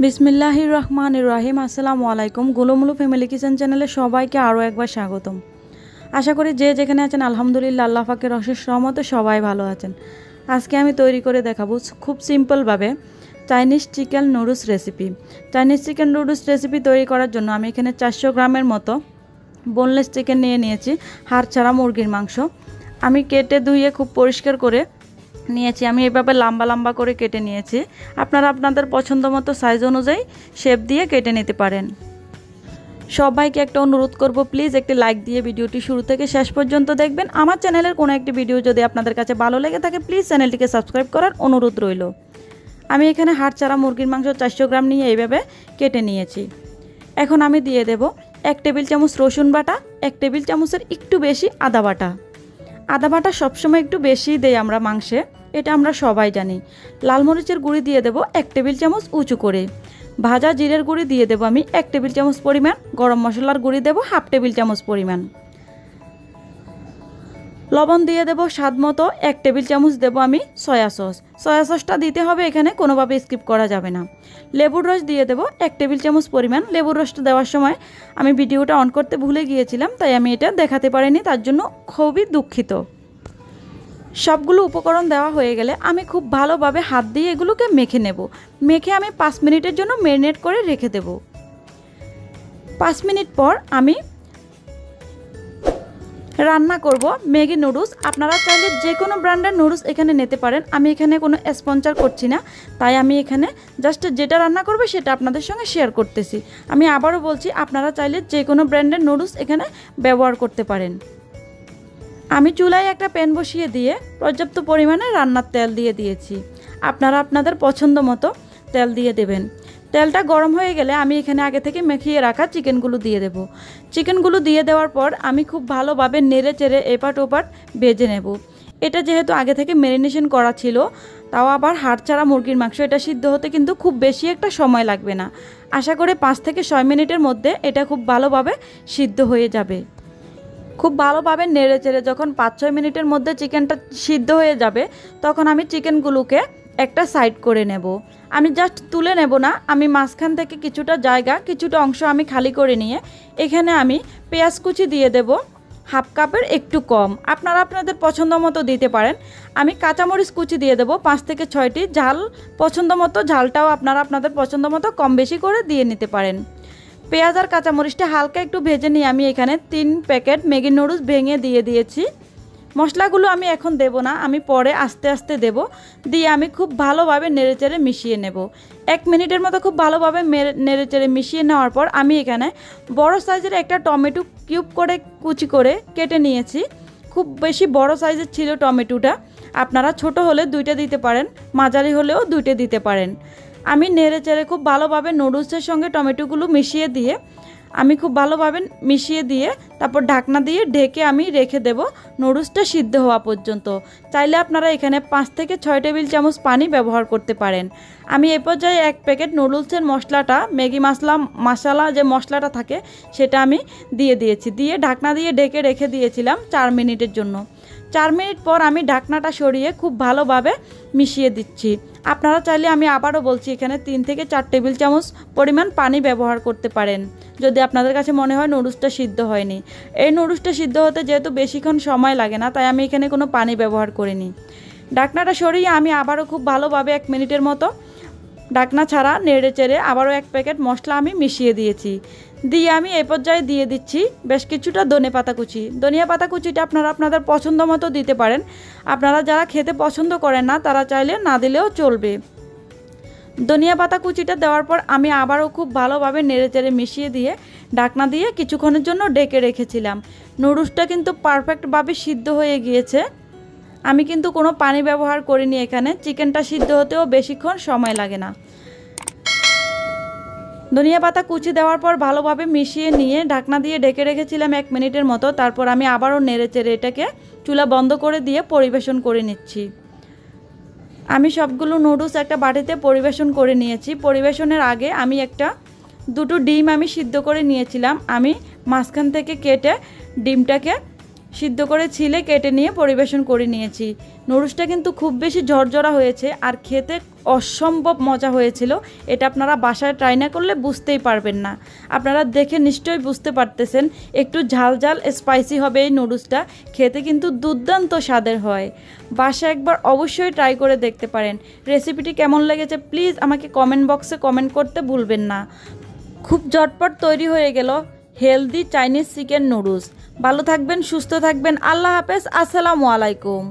বিসমিল্লাহির রহমানির রহিম। আসসালামু আলাইকুম। গোলমুলু ফ্যামিলি কিচেন চ্যানেলে সবাইকে আরও একবার স্বাগতম। আশা করি যে যেখানে আছেন আলহামদুলিল্লাহ আল্লাহ পাকের অশেষ রহমতে সবাই ভালো আছেন। আজকে আমি তৈরি করে দেখাবো খুব সিম্পলভাবে Chinese chicken noodles recipe. Chinese chicken noodles recipe তৈরি করার জন্য আমি এখানে 400 গ্রামের মতো বোনলেস চিকেন নিয়ে নিয়েছি, হাড় ছাড়া মুরগির মাংস। আমি কেটে ধুয়ে খুব পরিষ্কার করে নিয়েছি। আমি এভাবে লম্বা লম্বা করে কেটে নিয়েছি। আপনারা আপনাদের পছন্দ মতো সাইজ অনুযায়ী শেপ দিয়ে কেটে নিতে পারেন। সবাইকে একটা অনুরোধ করব, প্লিজ একটি লাইক দিয়ে ভিডিওটি শুরু থেকে শেষ পর্যন্ত দেখবেন। আমার চ্যানেলের কোনো একটি ভিডিও যদি আপনাদের কাছে ভালো লেগে থাকে প্লিজ চ্যানেলটিকে সাবস্ক্রাইব করার অনুরোধ রইল। আমি এখানে হাড় ছাড়া মুরগির মাংস 400 গ্রাম নিয়ে এইভাবে কেটে নিয়েছি। এখন আমি দিয়ে দেব 1 টেবিল চামচ রসুন বাটা, 1 টেবিল চামচের একটু বেশি আদা বাটা। আদা বাটা সবসময় একটু বেশি দেই আমরা মাংসে, এটা আমরা সবাই জানি। লাল মরিচের গুঁড়ি দিয়ে দেব 1 টেবিল চামচ উঁচু করে। ভাজা জিরের গুঁড়ি দিয়ে দেব আমি 1 টেবিল চামচ পরিমাণ। গরম মশলার গুঁড়ি দেব 1/2 টেবিল চামচ পরিমাণ। লবণ দিয়ে দেব স্বাদ মতো। 1 টেবিল চামচ দেব আমি সয়া সস। সয়া সসটা দিতে হবে, এখানে কোনোভাবে স্কিপ করা যাবে না। লেবুর রস দিয়ে দেব 1 টেবিল চামচ পরিমাণ। লেবুর রসটা দেওয়ার সময় আমি ভিডিওটা অন করতে ভুলে গিয়েছিলাম, তাই আমি এটা দেখাতে পারিনি, তার জন্য খুবই দুঃখিত। সবগুলো উপকরণ দেওয়া হয়ে গেলে আমি খুব ভালোভাবে হাত দিয়ে এগুলোকে মেখে নেব। মেখে আমি 5 মিনিটের জন্য ম্যারিনেট করে রেখে দেব। 5 মিনিট পর আমি রান্না করব ম্যাগি নুডলস। আপনারা চাইলে যে কোনো ব্র্যান্ডের নুডলস এখানে নিতে পারেন। আমি এখানে কোনো স্পন্সর করছি না, তাই আমি এখানে জাস্ট যেটা রান্না করবে সেটা আপনাদের সঙ্গে শেয়ার করতেছি। আমি আবারও বলছি, আপনারা চাইলে যে কোনো ব্র্যান্ডের নুডলস এখানে ব্যবহার করতে পারেন। আমি চুলায় একটা প্যান বসিয়ে দিয়ে পর্যাপ্ত পরিমাণে রান্নার তেল দিয়ে দিয়েছি। আপনারা আপনাদের পছন্দ মতো তেল দিয়ে দেবেন। তেলটা গরম হয়ে গেলে আমি এখানে আগে থেকে মেখিয়ে রাখা চিকেনগুলো দিয়ে দেব। চিকেনগুলো দিয়ে দেওয়ার পর আমি খুব ভালোভাবে নেড়ে চেড়ে এপাট ওপাট ভেজে নেব। এটা যেহেতু আগে থেকে ম্যারিনেশন করা ছিল, তাও আবার হাড় ছাড়া মুরগির মাংস, এটা সিদ্ধ হতে কিন্তু খুব বেশি একটা সময় লাগবে না। আশা করি 5 থেকে 6 মিনিটের মধ্যে এটা খুব ভালোভাবে সিদ্ধ হয়ে যাবে। খুব ভালোভাবে নেড়ে চেড়ে যখন 5-6 মিনিটের মধ্যে চিকেনটা সিদ্ধ হয়ে যাবে, তখন আমি চিকেনগুলোকে একটা সাইড করে নেব। আমি জাস্ট তুলে নেব না, আমি মাঝখান থেকে কিছুটা জায়গা, কিছুটা অংশ আমি খালি করে নিয়ে এখানে আমি পেঁয়াজ কুচি দিয়ে দেব 1/2 কাপের একটু কম। আপনারা আপনাদের পছন্দ মতো দিতে পারেন। আমি কাঁচামরিচ কুচি দিয়ে দেব 5 থেকে 6টি। ঝাল পছন্দ মতো, ঝালটাও আপনারা আপনাদের পছন্দ মতো কম বেশি করে দিয়ে নিতে পারেন। পেঁয়াজ আর কাঁচামরিচটা হালকা একটু ভেজে নিয়ে আমি এখানে 3 প্যাকেট ম্যাগি নুডলস ভেঙে দিয়ে দিয়েছি। মশলাগুলো আমি এখন দেব না, আমি পরে আস্তে আস্তে দেব। দিয়ে আমি খুব ভালোভাবে নেড়েচেড়ে মিশিয়ে নেব। 1 মিনিটের মতো খুব ভালোভাবে নেড়েচেড়ে মিশিয়ে নেওয়ার পর আমি এখানে বড় সাইজের একটা টমেটো কিউব করে কুচি করে কেটে নিয়েছি। খুব বেশি বড় সাইজের ছিল টমেটোটা, আপনারা ছোট হলে 2টা দিতে পারেন, মাঝারি হলেও 2টা দিতে পারেন। আমি নেড়েচেড়ে খুব ভালোভাবে নুডলসের সঙ্গে টমেটোগুলো মিশিয়ে দিয়ে তারপর ঢাকনা দিয়ে ঢেকে আমি রেখে দেব নুডলসটা সিদ্ধ হওয়া পর্যন্ত। চাইলে আপনারা এখানে 5 থেকে 6 টেবিল চামচ পানি ব্যবহার করতে পারেন। আমি এই পর্যায়ে 1 প্যাকেট নুডলসের মশলাটা, ম্যাগি মশলা যে মশলাটা থাকে সেটা আমি দিয়ে দিয়েছি। দিয়ে ঢাকনা দিয়ে ঢেকে রেখে দিয়েছিলাম 4 মিনিটের জন্য। 4 মিনিট পর আমি ঢাকনাটা সরিয়ে খুব ভালোভাবে মিশিয়ে দিচ্ছি। আপনারা চাইলে, আমি আবারও বলছি, এখানে 3 থেকে 4 টেবিল চামচ পরিমাণ পানি ব্যবহার করতে পারেন যদি আপনাদের কাছে মনে হয় নুডলসটা সিদ্ধ হয়নি। এই নুডলসটা সিদ্ধ হতে যেহেতু বেশিক্ষণ সময় লাগে না, তাই আমি এখানে কোনো পানি ব্যবহার করিনি। ঢাকনাটা সরিয়ে আমি আবারও খুব ভালোভাবে 1 মিনিটের মতো ঢাকনা ছাড়া নেড়ে চেড়ে আবারও 1 প্যাকেট মশলা আমি মিশিয়ে দিয়েছি। দিয়ে আমি এই পর্যায়ে দিয়ে দিচ্ছি বেশ কিছুটা ধনিয়া পাতা কুচিটা আপনারা আপনাদের পছন্দ মতো দিতে পারেন। আপনারা যারা খেতে পছন্দ করেন না তারা চাইলে না দিলেও চলবে। ধনিয়া পাতা কুচিটা দেওয়ার পর আমি আবারও খুব ভালোভাবে নেড়েচেড়ে মিশিয়ে দিয়ে ঢাকনা দিয়ে কিছুক্ষণের জন্য ঢেকে রেখেছিলাম। নুডলসটা কিন্তু পারফেক্টভাবে সিদ্ধ হয়ে গিয়েছে। আমি কিন্তু কোনো পানি ব্যবহার করিনি এখানে। চিকেনটা সিদ্ধ হতেও বেশিক্ষণ সময় লাগে না। ধনিয়া পাতা কুচি দেওয়ার পর ভালোভাবে মিশিয়ে নিয়ে ঢাকনা দিয়ে ঢেকে রেখেছিলাম 1 মিনিটের মতো। তারপর আমি আবারও নেড়েচেড়ে এটাকে চুলা বন্ধ করে দিয়ে পরিবেশন করে নিচ্ছি। আমি সবগুলো নুডলস একটা বাটিতে পরিবেশন করে নিয়েছি। পরিবেশনের আগে আমি 2টো ডিম আমি সিদ্ধ করে নিয়েছিলাম। আমি মাঝখান থেকে কেটে ডিমটাকে সিদ্ধ করে ছিলে কেটে নিয়ে পরিবেশন করে নিয়েছি। নুডলসটা কিন্তু খুব বেশি ঝরঝরা হয়েছে আর খেতে অসম্ভব মজা হয়েছিল। এটা আপনারা বাসায় ট্রাই না করলে বুঝতেই পারবেন না। আপনারা দেখে নিশ্চয়ই বুঝতে পারতেছেন একটু ঝাল ঝাল স্পাইসি হবে এই নুডলসটা, খেতে কিন্তু দুর্দান্ত স্বাদের হয়। বাসায় একবার অবশ্যই ট্রাই করে দেখতে পারেন। রেসিপিটি কেমন লেগেছে প্লিজ আমাকে কমেন্ট বক্সে কমেন্ট করতে ভুলবেন না। খুব ঝটপট তৈরি হয়ে গেল হেলদি চাইনিজ চিকেন নুডলস। ভালো থাকবেন, সুস্থ থাকবেন। আল্লাহ হাফেজ, আসসালামু আলাইকুম।